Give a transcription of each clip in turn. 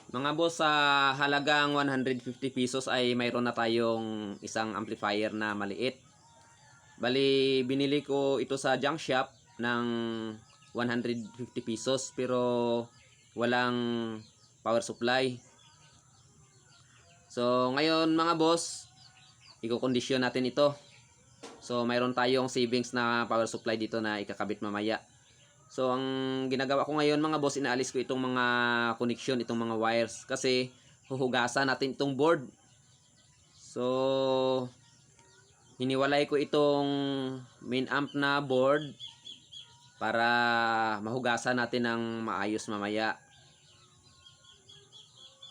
Mga boss, sa halagang 150 pesos ay mayroon na tayong isang amplifier na maliit. Bali, binili ko ito sa junk shop ng 150 pesos pero walang power supply. So, ngayon mga boss, i-kondisyon natin ito. So, mayroon tayong savings na power supply dito na ikakabit mamaya. So, ang ginagawa ko ngayon mga boss, inaalis ko itong mga connection, itong mga wires. Kasi, huhugasan natin itong board. So, hiniwalay ko itong main amp na board para mahugasan natin ng maayos mamaya.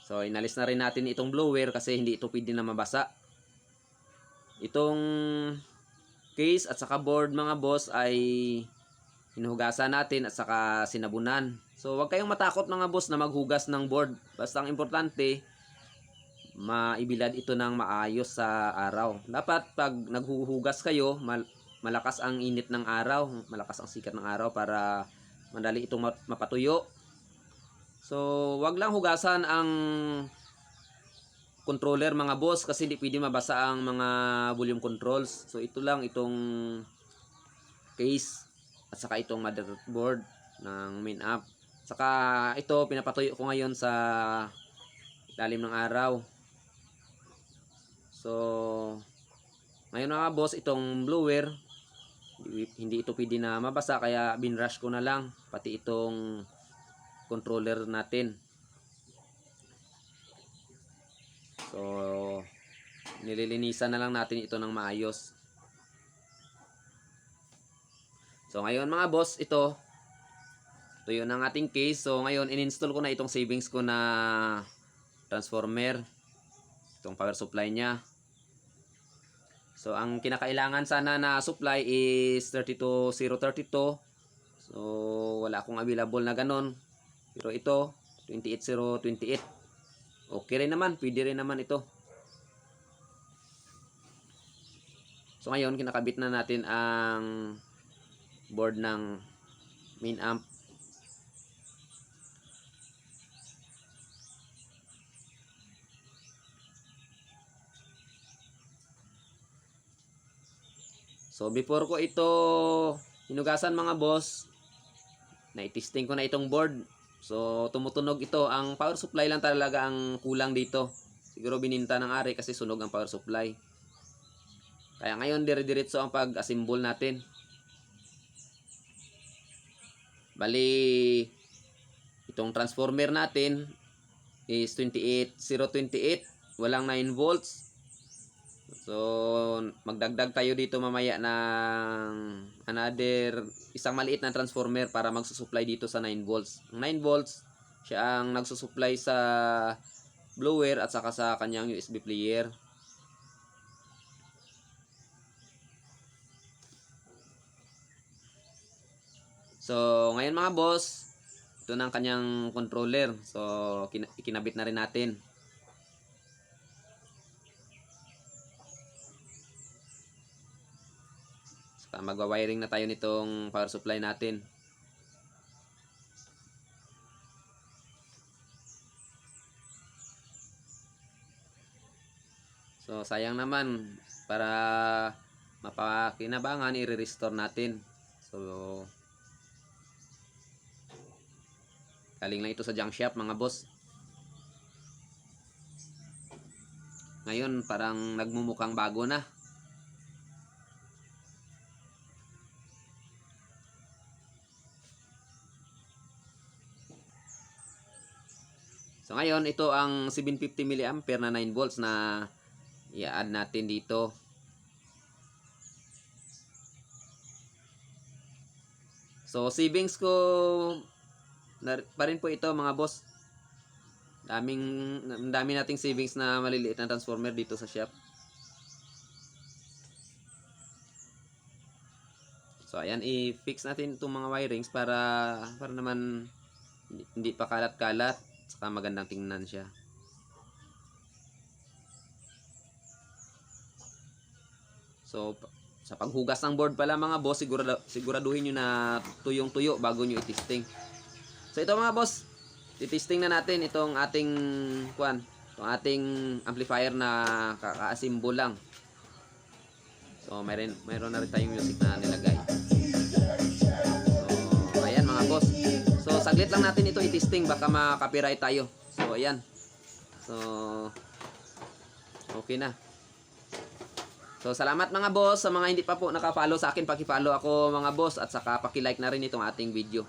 So, inalis na rin natin itong blower kasi hindi ito pwede na mabasa. Itong case at saka board mga boss ay hinuhugasan natin at saka sinabunan. So, huwag kayong matakot mga boss na maghugas ng board. Basta ang importante, maibilad ito ng maayos sa araw. Dapat pag naghuhugas kayo, malakas ang init ng araw, malakas ang sikat ng araw para madali itong mapatuyo. So, wag lang hugasan ang controller mga boss kasi hindi pwede mabasa ang mga volume controls. So, ito lang itong case at saka itong motherboard ng main amp. Saka ito pinapatuyo ko ngayon sa ilalim ng araw. So, ngayon mga boss, itong blower hindi ito pwede na mabasa kaya binrush ko na lang pati itong controller natin. So, nililinisan na lang natin ito ng maayos. So, ngayon mga boss, ito yun ang ating case. So, ngayon in-install ko na itong savings ko na transformer, itong power supply nya. So, ang kinakailangan sana na supply is 32032. So, wala akong available na ganon. Pero ito, 28028. Okay rin naman, pwede rin naman ito. So, ngayon, kinakabit na natin ang board ng main amp. So, before ko ito hinugasan mga boss, na-testing ko na itong board. So, tumutunog ito. Ang power supply lang talaga ang kulang dito. Siguro bininta ng ari kasi sunog ang power supply. Kaya ngayon, dire-diretso ang pag-assemble natin. Bali, itong transformer natin is 28028. Walang 9 volts. So, magdagdag tayo dito mamaya ng another isang maliit na transformer para magsusupply dito sa 9 volts. Ang 9 volts, siya ang nagsusupply sa blower at saka sa kanyang USB player. So, ngayon mga boss, ito na ang kanyang controller. So, ikinabit na rin natin. Magwa-wiring na tayo nitong power supply natin. So, sayang naman, para mapakinabangan, i-restore natin. So, galing lang ito sa junk shop mga boss. Ngayon, parang nagmumukhang bago na. So ngayon, ito ang 750 mA na 9 volts na i-add natin dito. So savings ko pa rin po ito mga boss. Dami nating savings na maliliit na transformer dito sa shop. So ayan, i-fix natin itong mga wirings para naman hindi pa kalat-kalat. Saka magandang tingnan siya. So, sa paghugas ng board pala mga boss, siguraduhin nyo na tuyong-tuyo bago nyo i-testing. So, ito mga boss, titesting na natin itong ating itong ating amplifier na kaka-assemble lang. So mayroon na rin tayong music na nilagay. So ayan mga boss. So saglit lang natin ito i-testing, baka ma-copyright tayo. So ayan. So okay na. So salamat mga boss, sa mga hindi pa po naka-follow sa akin, paki-follow ako mga boss, at saka paki-like na rin itong ating video.